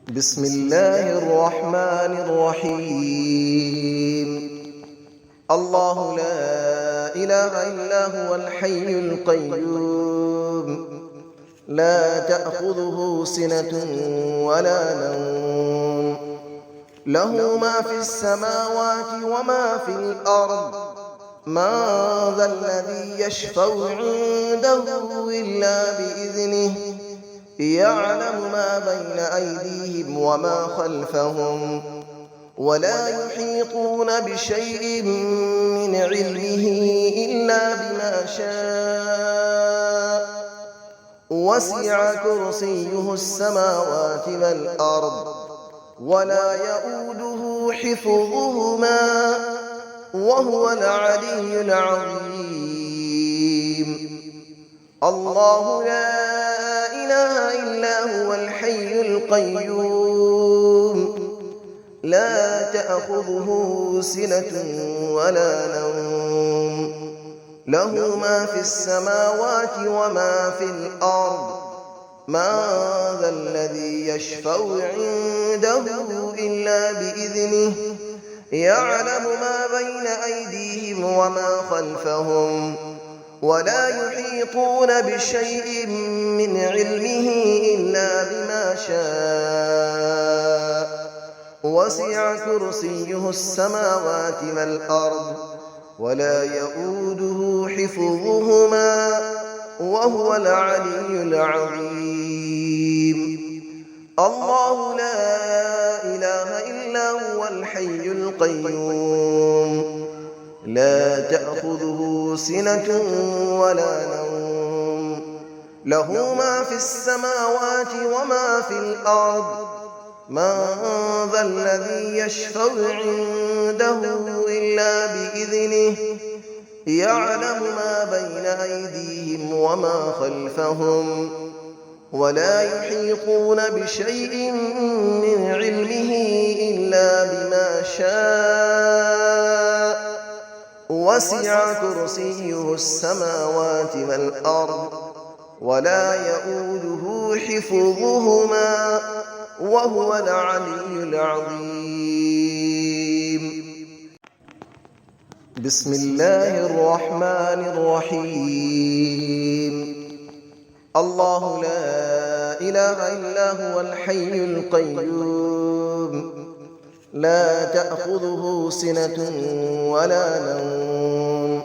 بسم الله الرحمن الرحيم. الله لا إله إلا هو الحي القيوم، لا تأخذه سنة ولا نوم، له ما في السماوات وما في الأرض. من ذا الذي يشفع عنده إلا بإذنه، يعلم ما بين أيديهم وما خلفهم، ولا يحيطون بشيء من علمه إلا بما شاء. وسع كرسيه السماوات والأرض، ولا يؤوده حفظهما، وهو العلي العظيم. الله لا إله إلا هو الحي القيوم، لا تأخذه سنة ولا نوم، له ما في السماوات وما في الأرض. من ذا الذي يشفع عنده إلا بإذنه، يعلم ما بين أيديهم وما خلفهم، ولا يحيطون بشيء من علمه إلا بما شاء. وسع كرسيه السماوات والأرض، ولا يؤوده حفظهما، وهو العلي العظيم. الله لا إله إلا هو الحي القيوم، لا تأخذه سنة ولا نوم، له ما في السماوات وما في الأرض. من ذا الذي يشفع عنده إلا بإذنه، يعلم ما بين أيديهم وما خلفهم، ولا يحيطون بشيء من علمه إلا بما شاء. وسع كرسيه السماوات والأرض، ولا يؤوده حفظهما، وهو العلي العظيم. بسم الله الرحمن الرحيم. الله لا إله إلا هو الحي القيوم، لا تأخذه سنة ولا نوم،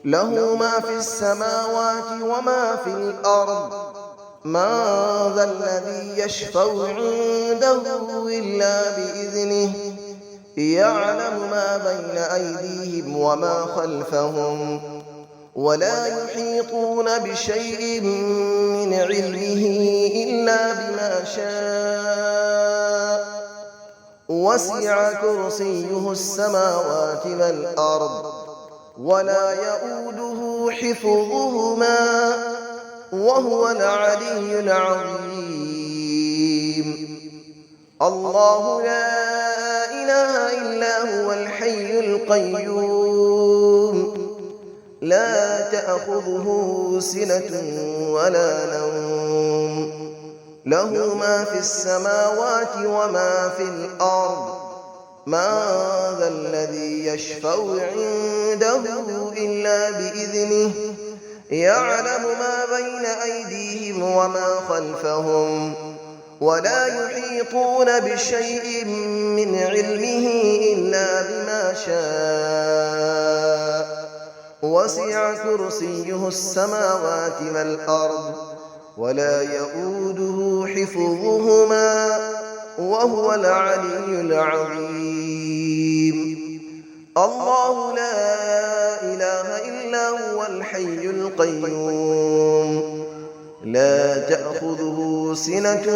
له ما في السماوات وما في الأرض. من ذا الذي يشفع عنده إلا بإذنه، يعلم ما بين أيديهم وما خلفهم، ولا يحيطون بشيء من علمه إلا بما شاء. وسع كرسيه السماوات والأرض، ولا يؤوده حفظهما، وهو العلي العظيم. الله لا إله إلا هو الحي القيوم، لا تأخذه سنة ولا نوم، له ما في السماوات وما في الأرض. من ذا الذي يشفع عنده إلا بإذنه، يعلم ما بين أيديهم وما خلفهم، ولا يحيطون بشيء من علمه إلا بما شاء. وسع كرسيه السماوات والأرض، ولا يؤوده حفظهما، وهو العلي العظيم. الله لا إله إلا هو الحي القيوم، لا تأخذه سنة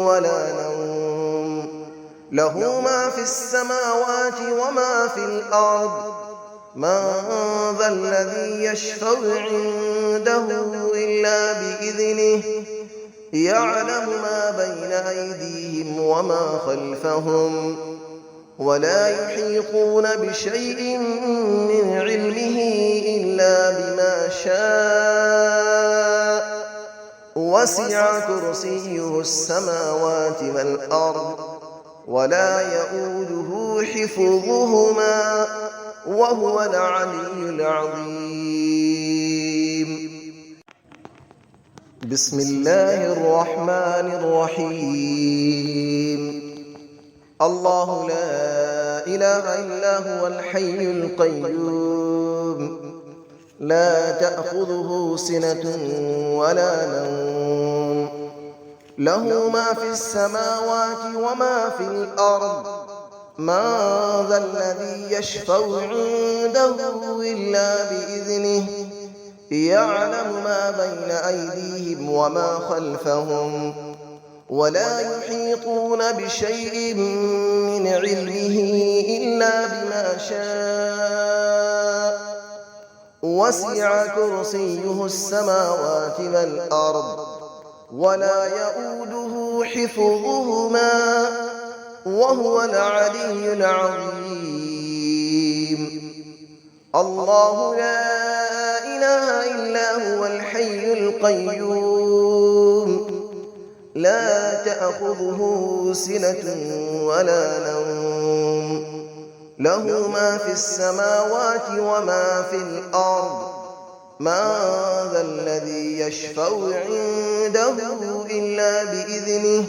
ولا نوم، له ما في السماوات وما في الأرض. من ذا الذي يشفع عنده إلا بإذنه، يعلم ما بين أيديهم وما خلفهم، ولا يحيطون بشيء من علمه إلا بما شاء. وسع كرسيه السماوات والأرض ولا يؤوده حفظهما وهو العلي العظيم. بسم الله الرحمن الرحيم. الله لا إله إلا هو الحي القيوم لا تأخذه سنة ولا نوم له ما في السماوات وما في الأرض من ذا الذي يشفع عنده إلا بإذنه يعلم ما بين أيديهم وما خلفهم ولا يحيطون بشيء من علمه إلا بما شاء وسع كرسيه السماوات والأرض ولا يؤوده حفظهما وهو العلي العظيم. الله لا إله إلا هو الحي القيوم لا تأخذه سنة ولا نوم له ما في السماوات وما في الأرض من ذا الذي يشفع عنده إلا بإذنه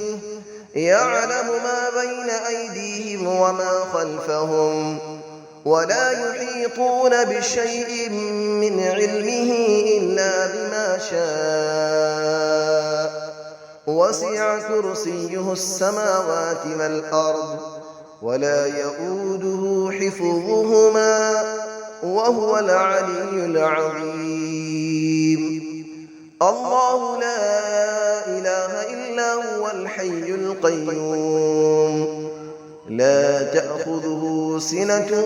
يعلم ما بين أيديهم وما خلفهم ولا يحيطون بشيء من علمه إلا بما شاء وسع كرسيه السماوات والأرض ولا يؤوده حفظهما وهو العلي العظيم. الله لا إله إلا هو الحي القيوم لا تأخذه سنة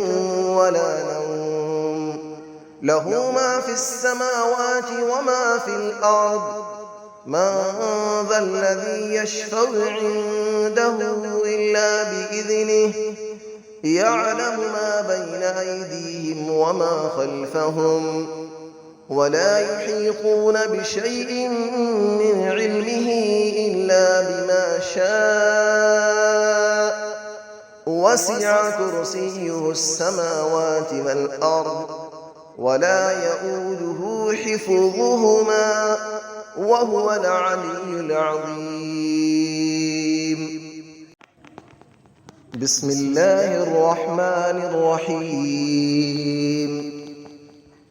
ولا نوم له ما في السماوات وما في الأرض من ذا الذي يشفع عنده إلا بإذنه يعلم ما بين أيديهم وما خلفهم ولا يحيطون بشيء من علمه إلا بما شاء وسع كرسيه السماوات والأرض ولا يؤوده حفظهما وهو العلي العظيم. بسم الله الرحمن الرحيم.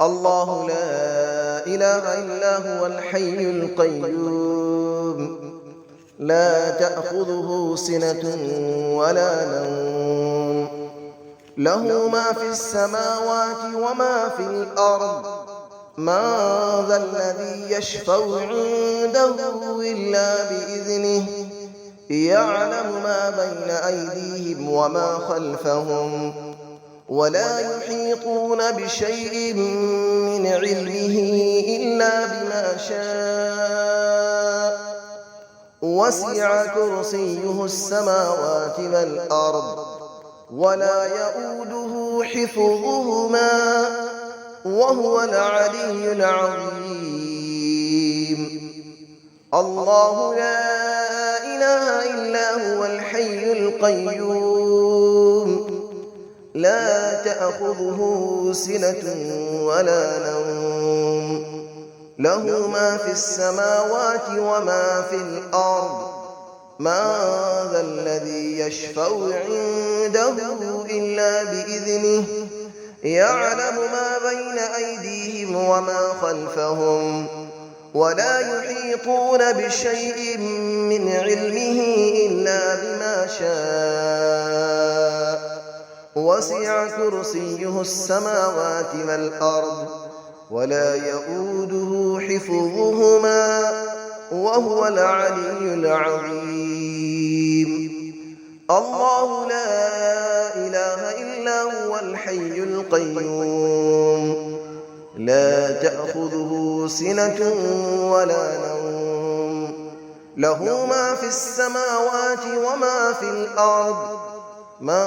الله لا إله إلا هو الحي القيوم لا تأخذه سنة ولا نوم له ما في السماوات وما في الأرض من ذا الذي يشفع عنده إلا بإذنه يعلم ما بين أيديهم وما خلفهم ولا يحيطون بشيء من علمه إلا بما شاء وسع كرسيه السماوات والأرض ولا يؤوده حفظهما وهو العلي العظيم. الله لا إله إلا هو الحي القيوم لا تأخذه سنة ولا نوم له ما في السماوات وما في الأرض من ذا الذي يشفع عنده إلا بإذنه يعلم ما بين أيديهم وما خلفهم ولا يحيطون بشيء من علمه إلا بما شاء وسع كرسيه السماوات والأرض ولا يؤوده حفظهما وهو العلي العظيم. الله لا إله إلا هو الحي القيوم لا تأخذه سنة ولا نوم له ما في السماوات وما في الأرض من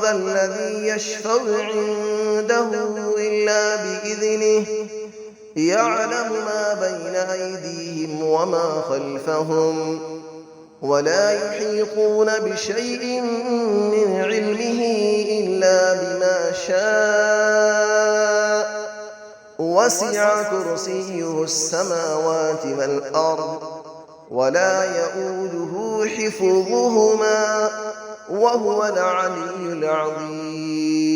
ذا الذي يشفع عنده إلا بإذنه يعلم ما بين أيديهم وما خلفهم ولا يحيطون بشيء من علمه إلا بما شاء وسع كرسيه السماوات والأرض ولا يئوده حفظهما وهو العلي العظيم